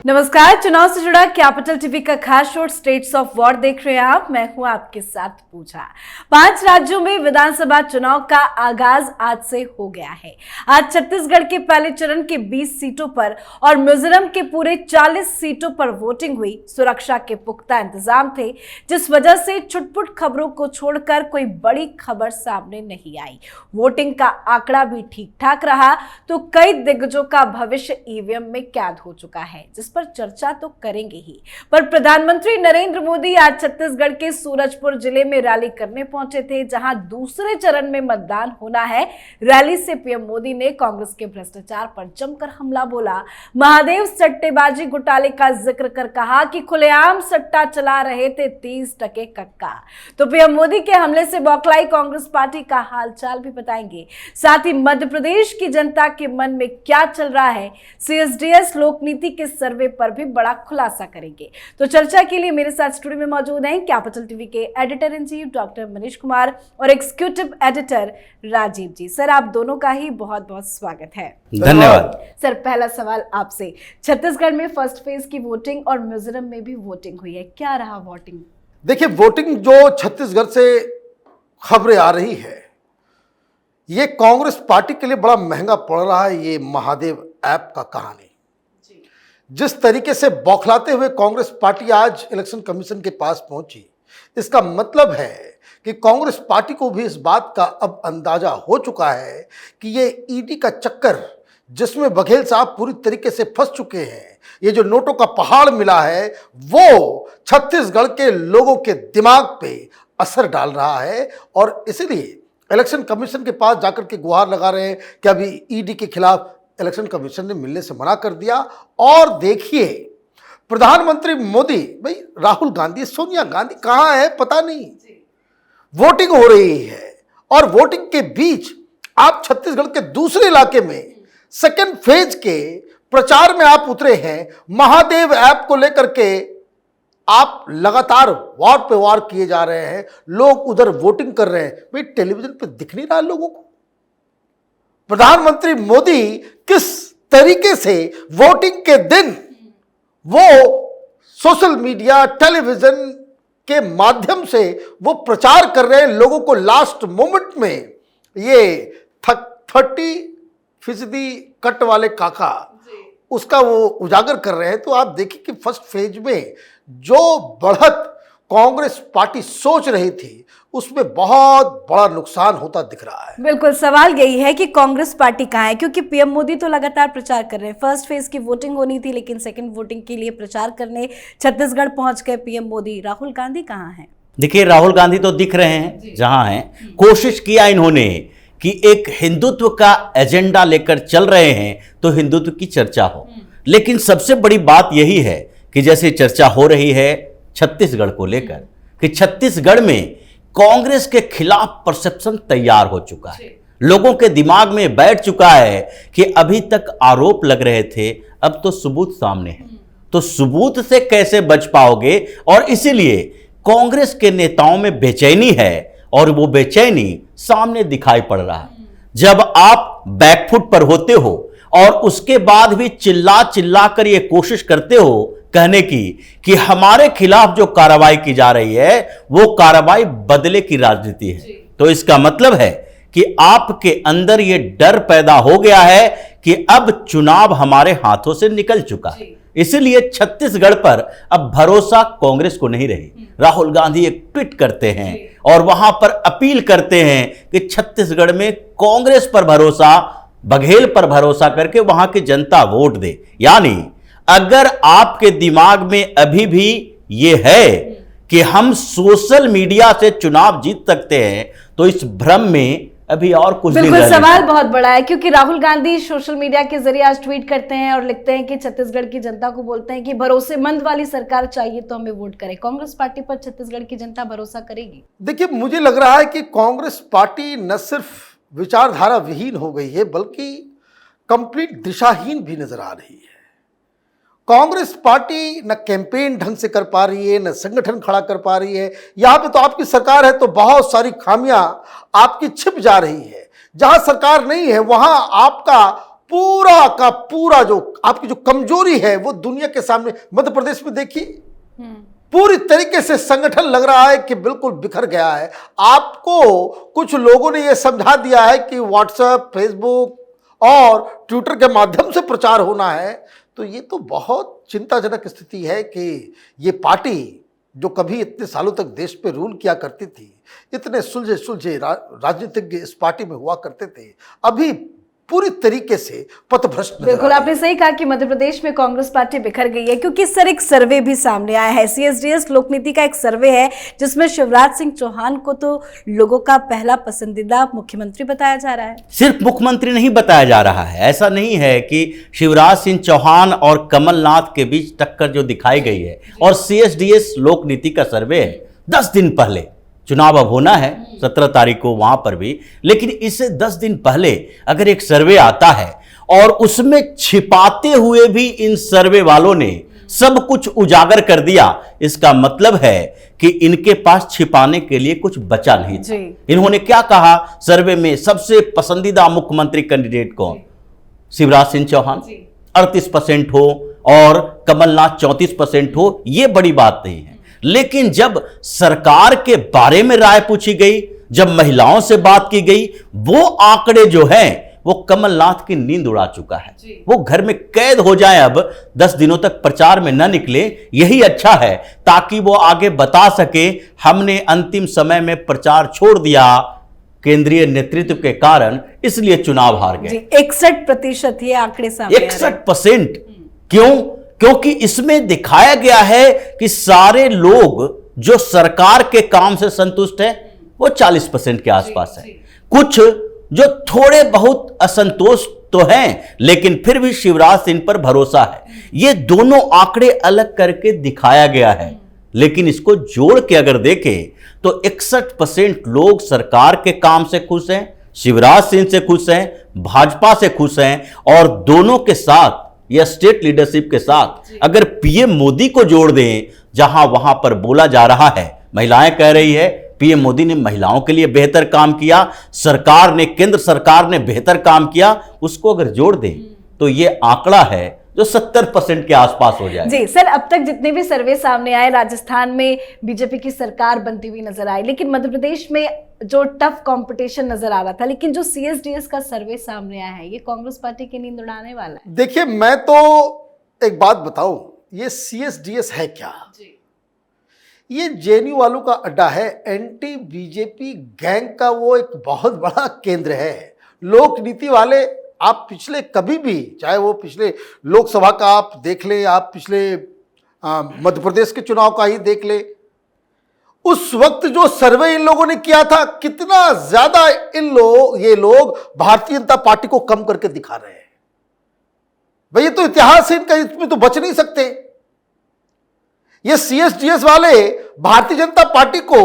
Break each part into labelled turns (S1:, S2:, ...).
S1: नमस्कार, चुनाव से जुड़ा कैपिटल टीवी का खास शो स्टेट्स ऑफ वॉर देख रहे हैं आप। मैं हूं आपके साथ पूजा। 5 राज्यों में विधानसभा चुनाव का आगाज आज से हो गया है। आज छत्तीसगढ़ के पहले चरण के 20 सीटों पर और मिजोरम के पूरे 40 सीटों पर वोटिंग हुई। सुरक्षा के पुख्ता इंतजाम थे, जिस वजह से छुटपुट खबरों को छोड़कर कोई बड़ी खबर सामने नहीं आई। वोटिंग का आंकड़ा भी ठीक ठाक रहा तो कई दिग्गजों का भविष्य ईवीएम में कैद हो चुका है, जिस पर चर्चा तो करेंगे ही। पर प्रधानमंत्री नरेंद्र मोदी आज छत्तीसगढ़ के सूरजपुर जिले में रैली करने पहुंचे थे, जहां दूसरे चरण में मतदान होना है। रैली से पीएम मोदी ने कांग्रेस के भ्रष्टाचार पर जमकर हमला बोला। महादेव सट्टेबाजी घोटाले का जिक्र कर कहा कि खुलेआम सट्टा चला रहे थे 30% कक्का। तो पीएम मोदी के हमले से बौखलाई कांग्रेस पार्टी का हालचाल भी बताएंगे। साथ ही मध्य प्रदेश की जनता के मन में क्या चल रहा है, सीएसडीएस लोकनीति के सर्वे पर भी बड़ा खुलासा करेंगे। तो चर्चा के लिए मेरे साथ स्टूडियो में मौजूद हैं कैपिटल टीवी के editor in chief doctor Manish Kumar और एग्जीक्यूटिव एडिटर राजीव जी। सर, आप दोनों का ही बहुत बहुत स्वागत है।
S2: धन्यवाद।
S1: सर, पहला सवाल आपसे, छत्तीसगढ़ में फर्स्ट फेज की वोटिंग और मिजोरम में भी वोटिंग हुई है, क्या रहा वोटिंग?
S2: देखिए, वोटिंग जो छत्तीसगढ़ से खबरें आ रही है, ये कांग्रेस पार्टी के लिए बड़ा महंगा पड़ रहा है। ये महादेव ऐप का कहानी, जिस तरीके से बौखलाते हुए कांग्रेस पार्टी आज इलेक्शन कमीशन के पास पहुंची, इसका मतलब है कि कांग्रेस पार्टी को भी इस बात का अब अंदाजा हो चुका है कि ये ईडी का चक्कर, जिसमें बघेल साहब पूरी तरीके से फंस चुके हैं, ये जो नोटों का पहाड़ मिला है, वो छत्तीसगढ़ के लोगों के दिमाग पे असर डाल रहा है। और इसलिए इलेक्शन कमीशन के पास जाकर के गुहार लगा रहे हैं कि अभी ईडी के खिलाफ इलेक्शन कमीशन ने मिलने से मना कर दिया। और देखिए, प्रधानमंत्री मोदी, भाई राहुल गांधी, सोनिया गांधी कहाँ है पता नहीं। वोटिंग हो रही है और वोटिंग के बीच आप छत्तीसगढ़ के दूसरे इलाके में सेकेंड फेज के प्रचार में आप उतरे हैं। महादेव ऐप को लेकर के आप लगातार वार पे वार किए जा रहे हैं। लोग उधर वोटिंग कर रहे हैं, भाई टेलीविजन पे दिख नहीं रहा लोगों को प्रधानमंत्री मोदी किस तरीके से वोटिंग के दिन वो सोशल मीडिया, टेलीविजन के माध्यम से वो प्रचार कर रहे हैं। लोगों को लास्ट मोमेंट में ये 30% कट वाले काका, उसका वो उजागर कर रहे हैं। तो आप देखिए कि फर्स्ट फेज में जो बढ़त कांग्रेस पार्टी सोच रही थी, उसमें बहुत बड़ा नुकसान होता दिख रहा है।
S1: बिल्कुल, सवाल यही है कि कांग्रेस पार्टी कहाँ है, क्योंकि पीएम मोदी तो लगातार प्रचार कर रहे हैं। फर्स्ट फेज की वोटिंग होनी थी, लेकिन सेकंड वोटिंग के लिए प्रचार करने छत्तीसगढ़ पहुंच गए पीएम मोदी। राहुल गांधी कहाँ हैं?
S3: देखिए, राहुल गांधी तो दिख रहे हैं जहां हैं। कोशिश किया इन्होंने कि एक हिंदुत्व का एजेंडा लेकर चल रहे हैं तो हिंदुत्व की चर्चा हो, लेकिन सबसे बड़ी बात यही है कि जैसे चर्चा हो रही है छत्तीसगढ़ को लेकर कि छत्तीसगढ़ में कांग्रेस के खिलाफ परसेप्शन तैयार हो चुका है। लोगों के दिमाग में बैठ चुका है कि अभी तक आरोप लग रहे थे, अब तो सबूत सामने है, तो सबूत से कैसे बच पाओगे। और इसीलिए कांग्रेस के नेताओं में बेचैनी है और वो बेचैनी सामने दिखाई पड़ रहा है। जब आप बैकफुट पर होते हो और उसके बाद भी चिल्ला चिल्ला कर ये कोशिश करते हो कहने की कि हमारे खिलाफ जो कार्रवाई की जा रही है वो कार्रवाई बदले की राजनीति है, तो इसका मतलब है कि आपके अंदर ये डर पैदा हो गया है कि अब चुनाव हमारे हाथों से निकल चुका है। इसलिए छत्तीसगढ़ पर अब भरोसा कांग्रेस को नहीं रही। राहुल गांधी एक ट्वीट करते हैं और वहां पर अपील करते हैं कि छत्तीसगढ़ में कांग्रेस पर भरोसा, बघेल पर भरोसा करके वहां की जनता वोट दे। यानी अगर आपके दिमाग में अभी भी ये है कि हम सोशल मीडिया से चुनाव जीत सकते हैं, तो इस भ्रम में अभी और कुछ दिन
S1: बिल्कुल, सवाल बहुत बड़ा है, क्योंकि राहुल गांधी सोशल मीडिया के जरिए आज ट्वीट करते हैं और लिखते हैं कि छत्तीसगढ़ की जनता को बोलते हैं कि भरोसेमंद वाली सरकार चाहिए तो हमें वोट करें। कांग्रेस पार्टी पर छत्तीसगढ़ की जनता भरोसा करेगी?
S2: देखिए, मुझे लग रहा है कि कांग्रेस पार्टी न सिर्फ विचारधारा विहीन हो गई है, बल्कि कंप्लीट दिशाहीन भी नजर आ रही है। कांग्रेस पार्टी न कैंपेन ढंग से कर पा रही है, न संगठन खड़ा कर पा रही है। यहाँ पे तो आपकी सरकार है तो बहुत सारी खामियां आपकी छिप जा रही है। जहां सरकार नहीं है वहां आपका पूरा का पूरा जो आपकी जो कमजोरी है वो दुनिया के सामने, मध्य प्रदेश में देखिए पूरी तरीके से संगठन लग रहा है कि बिल्कुल बिखर गया है। आपको कुछ लोगों ने यह समझा दिया है कि व्हाट्सएप, फेसबुक और ट्विटर के माध्यम से प्रचार होना है। तो ये तो बहुत चिंताजनक स्थिति है कि ये पार्टी जो कभी इतने सालों तक देश पे रूल किया करती थी, इतने सुलझे सुलझे राजनीतिज्ञ इस पार्टी में हुआ करते थे, अभी पूरी तरीके से पथभ्रष्ट नजर
S1: बिल्कुल
S2: आ रहे
S1: आपने सही कहा कि मध्य प्रदेश में कांग्रेस पार्टी बिखर गई है, क्योंकि सर एक सर्वे भी सामने आया है। सीएसडीएस लोकनीति का एक सर्वे है जिसमें शिवराज सिंह चौहान को तो लोगों का पहला पसंदीदा मुख्यमंत्री बताया जा रहा है।
S3: सिर्फ मुख्यमंत्री नहीं बताया जा रहा है, ऐसा नहीं है कि शिवराज सिंह चौहान और कमलनाथ के बीच टक्कर जो दिखाई गई है। और सीएसडीएस लोकनीति का सर्वे है 10 दिन पहले, चुनाव अब होना है 17 तारीख को वहां पर भी, लेकिन इससे 10 दिन पहले अगर एक सर्वे आता है और उसमें छिपाते हुए भी इन सर्वे वालों ने सब कुछ उजागर कर दिया, इसका मतलब है कि इनके पास छिपाने के लिए कुछ बचा नहीं था। इन्होंने क्या कहा सर्वे में, सबसे पसंदीदा मुख्यमंत्री कैंडिडेट कौन? शिवराज सिंह चौहान 38% हो और कमलनाथ 34% हो, यह बड़ी बात नहीं है। लेकिन जब सरकार के बारे में राय पूछी गई, जब महिलाओं से बात की गई, वो आंकड़े जो हैं वो कमलनाथ की नींद उड़ा चुका है। वो घर में कैद हो जाए, अब 10 दिनों तक प्रचार में न निकले, यही अच्छा है, ताकि वो आगे बता सके हमने अंतिम समय में प्रचार छोड़ दिया केंद्रीय नेतृत्व के कारण, इसलिए चुनाव हार गए।
S1: 61% ये आंकड़े सामने
S3: 61%। क्यों? क्योंकि इसमें दिखाया गया है कि सारे लोग जो सरकार के काम से संतुष्ट हैं वो 40% के आसपास है। कुछ जो थोड़े बहुत असंतोष तो हैं, लेकिन फिर भी शिवराज सिंह पर भरोसा है। ये दोनों आंकड़े अलग करके दिखाया गया है, लेकिन इसको जोड़ के अगर देखें तो 61% लोग सरकार के काम से खुश हैं, शिवराज सिंह से खुश हैं, भाजपा से खुश हैं, और दोनों के साथ या स्टेट लीडरशिप के साथ अगर पीएम मोदी को जोड़ दें, जहां वहां पर बोला जा रहा है, महिलाएं कह रही है पीएम मोदी ने महिलाओं के लिए बेहतर काम किया, सरकार ने, केंद्र सरकार ने बेहतर काम किया, उसको अगर जोड़ दें तो ये आंकड़ा है जो 70% के आसपास हो जाए।
S1: जी सर, अब तक जितने भी सर्वे सामने आए, राजस्थान में बीजेपी की सरकार बनती हुई नजर आई, लेकिन मध्य प्रदेश में जो टफ कंपटीशन नजर आ रहा था, लेकिन जो सीएसडीएस का सर्वे सामने आया है, ये कांग्रेस पार्टी की नींद उड़ाने वाला है।
S2: देखिए, मैं तो एक बात बताऊं, ये सीएसडीएस है क्या? ये जेएनयू वालों का अड्डा है, एंटी बीजेपी गैंग का वो एक बहुत बड़ा केंद्र है। लोकनीति वाले, आप पिछले कभी भी, चाहे वो पिछले लोकसभा का आप देख ले, आप पिछले मध्य प्रदेश के चुनाव का ही देख ले, उस वक्त जो सर्वे इन लोगों ने किया था, कितना ज्यादा ये लोग भारतीय जनता पार्टी को कम करके दिखा रहे हैं। भाई ये तो इतिहास है इनका, इसमें तो बच नहीं सकते। ये सीएसडीएस वाले भारतीय जनता पार्टी को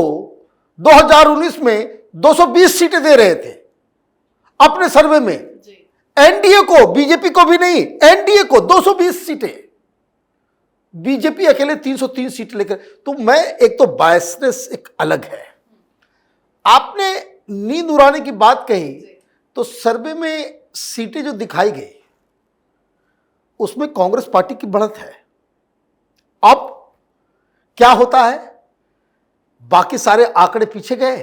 S2: 2019 में 220 सीटें दे रहे थे अपने सर्वे में, एनडीए को, बीजेपी को भी नहीं, एनडीए को 220 सीटें, बीजेपी अकेले 303 सीट लेकर। तो मैं, एक तो बायसनेस एक अलग है। आपने नींद उड़ाने की बात कही, तो सर्वे में सीटें जो दिखाई गई उसमें कांग्रेस पार्टी की बढ़त है। अब क्या होता है, बाकी सारे आंकड़े पीछे गए।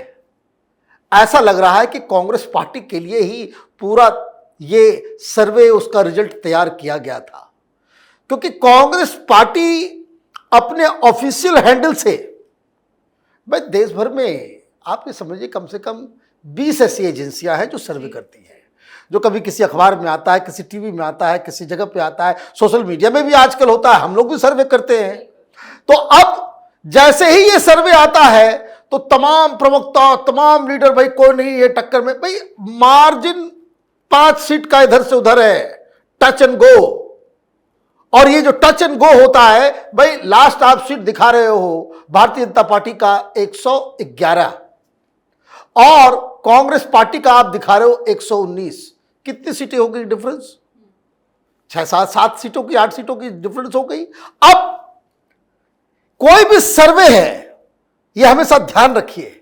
S2: ऐसा लग रहा है कि कांग्रेस पार्टी के लिए ही पूरा ये सर्वे, उसका रिजल्ट तैयार किया गया था, क्योंकि कांग्रेस पार्टी अपने ऑफिशियल हैंडल से, भाई देश भर में आप ये समझिए कम से कम 20 ऐसी एजेंसियां हैं जो सर्वे करती हैं, जो कभी किसी अखबार में आता है, किसी टीवी में आता है, किसी जगह पे आता है, सोशल मीडिया में भी आजकल होता है, हम लोग भी सर्वे करते हैं। तो अब जैसे ही ये सर्वे आता है तो तमाम प्रवक्ता, तमाम लीडर, भाई कोई नहीं ये टक्कर में, भाई मार्जिन 5 सीट का इधर से उधर है, टच एंड गो। और ये जो टच एंड गो होता है, भाई लास्ट आप सीट दिखा रहे हो भारतीय जनता पार्टी का 111 और कांग्रेस पार्टी का आप दिखा रहे हो 119। कितनी सीटें हो गई डिफरेंस? 6-7 सीटों की, 8 सीटों की डिफरेंस हो गई। अब कोई भी सर्वे है, यह हमेशा ध्यान रखिए,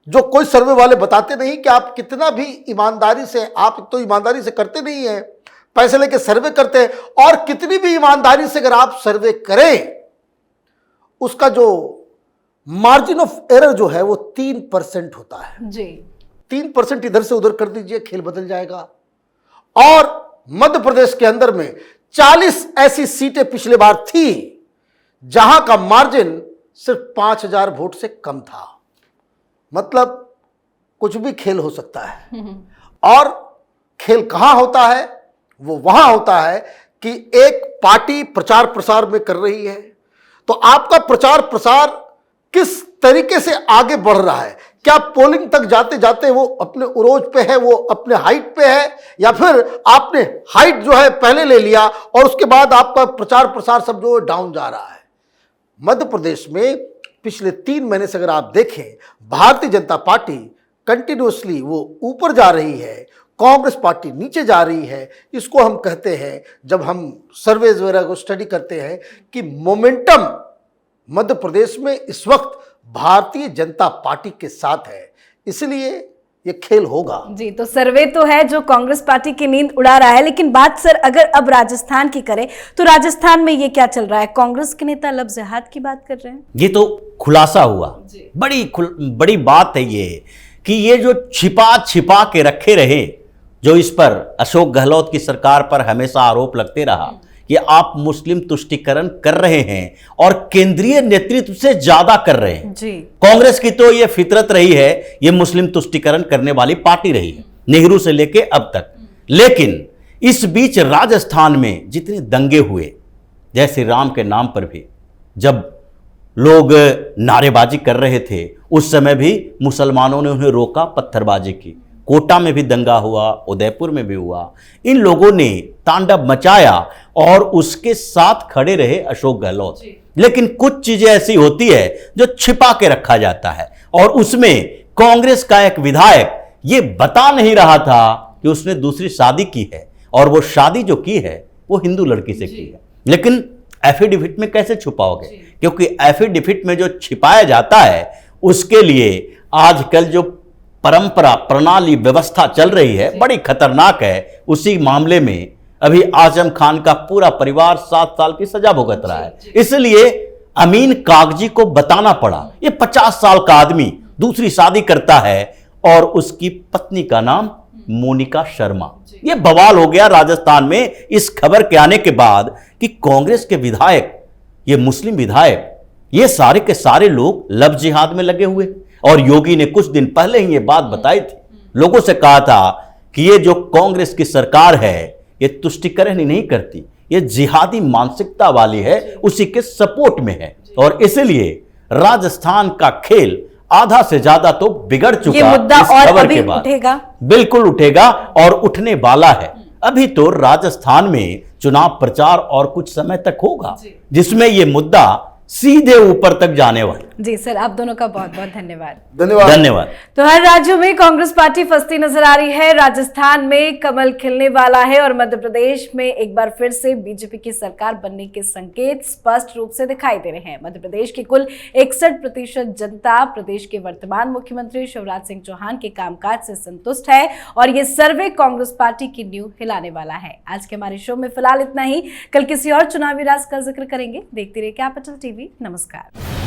S2: जो कोई सर्वे वाले बताते नहीं कि आप कितना भी ईमानदारी से, आप तो ईमानदारी से करते नहीं है, पैसे लेके सर्वे करते हैं। और कितनी भी ईमानदारी से अगर आप सर्वे करें, उसका जो मार्जिन ऑफ एरर जो है वो 3% होता है
S1: जी।
S2: 3% इधर से उधर कर दीजिए, खेल बदल जाएगा। और मध्य प्रदेश के अंदर में 40 ऐसी सीटें पिछले बार थी जहां का मार्जिन सिर्फ 5000 वोट से कम था। मतलब कुछ भी खेल हो सकता है। और खेल कहां होता है? वो वहां होता है कि एक पार्टी प्रचार प्रसार में कर रही है, तो आपका प्रचार प्रसार किस तरीके से आगे बढ़ रहा है। क्या पोलिंग तक जाते जाते वो अपने उरोज पे है, वो अपने हाइट पे है, या फिर आपने हाइट जो है पहले ले लिया और उसके बाद आपका प्रचार प्रसार सब जो डाउन जा रहा है। मध्य प्रदेश में पिछले 3 महीने से अगर आप देखें, भारतीय जनता पार्टी कंटिन्यूअसली वो ऊपर जा रही है, कांग्रेस पार्टी नीचे जा रही है। इसको हम कहते हैं, जब हम सर्वेज वगैरह को स्टडी करते हैं, कि मोमेंटम मध्य प्रदेश में इस वक्त भारतीय जनता पार्टी के साथ है, इसलिए ये खेल होगा।
S1: जी, तो सर्वे तो है जो कांग्रेस पार्टी की नींद उड़ा रहा है, लेकिन बात सर अगर अब राजस्थान की करें तो राजस्थान में ये क्या चल रहा है? कांग्रेस के नेता लफ्ज़ जिहाद की बात कर रहे हैं।
S3: ये तो खुलासा हुआ, बड़ी बात है ये, कि ये जो छिपा छिपा के रखे रहे, जो इस पर अशोक गहलोत की सरकार पर हमेशा आरोप लगते रहा कि आप मुस्लिम तुष्टीकरण कर रहे हैं और केंद्रीय नेतृत्व से ज्यादा कर रहे हैं।
S1: जी।
S3: कांग्रेस की तो ये फितरत रही है, ये मुस्लिम तुष्टीकरण करने वाली पार्टी रही है नेहरू से लेके अब तक। लेकिन इस बीच राजस्थान में जितने दंगे हुए, जैसे राम के नाम पर भी जब लोग नारेबाजी कर रहे थे, उस समय भी मुसलमानों ने उन्हें रोका, पत्थरबाजी की। कोटा में भी दंगा हुआ, उदयपुर में भी हुआ। इन लोगों ने तांडव मचाया और उसके साथ खड़े रहे अशोक गहलोत। लेकिन कुछ चीजें ऐसी होती है जो छिपा के रखा जाता है, और उसमें कांग्रेस का एक विधायक ये बता नहीं रहा था कि उसने दूसरी शादी की है, और वो शादी जो की है वो हिंदू लड़की से की है। लेकिन एफिडेविट में कैसे छुपाओगे? क्योंकि एफिडेविट में जो छिपाया जाता है, उसके लिए आजकल जो परंपरा, प्रणाली, व्यवस्था चल रही है, बड़ी खतरनाक है। उसी मामले में अभी आजम खान का पूरा परिवार 7 साल की सजा भुगत रहा है। इसलिए अमीन कागजी को बताना पड़ा। ये 50 साल का आदमी दूसरी शादी करता है और उसकी पत्नी का नाम मोनिका शर्मा। ये बवाल हो गया राजस्थान में इस खबर के आने के बाद कि कांग्रेस के विधायक, ये मुस्लिम विधायक, ये सारे के सारे लोग लव जिहाद में लगे हुए। और योगी ने कुछ दिन पहले ही ये बात बताई थी, लोगों से कहा था कि ये जो कांग्रेस की सरकार है ये तुष्टीकरण ही नहीं करती, ये जिहादी मानसिकता वाली है, उसी के सपोर्ट में है। और इसलिए राजस्थान का खेल आधा से ज्यादा तो बिगड़ चुका।
S1: ये मुद्दा
S3: इस
S1: और
S3: खबर
S1: अभी
S3: के बाद
S1: उठेगा,
S3: बिल्कुल उठेगा और उठने वाला है। अभी तो राजस्थान में चुनाव प्रचार और कुछ समय तक होगा, जिसमें ये मुद्दा सीधे ऊपर तक जाने वाला।
S1: जी सर, आप दोनों का बहुत बहुत धन्यवाद।
S3: धन्यवाद।
S1: तो हर राज्यों में कांग्रेस पार्टी फंसती नजर आ रही है। राजस्थान में कमल खिलने वाला है और मध्य प्रदेश में एक बार फिर से बीजेपी की सरकार बनने के संकेत स्पष्ट रूप से दिखाई दे रहे हैं। मध्य प्रदेश की कुल 61% जनता प्रदेश के वर्तमान मुख्यमंत्री शिवराज सिंह चौहान के कामकाज से संतुष्ट है और ये सर्वे कांग्रेस पार्टी की नींव हिलाने वाला है। आज के हमारे शो में फिलहाल इतना ही। कल किसी और चुनावी राज का जिक्र करेंगे। देखते रहिए कैपिटल टीवी। नमस्कार।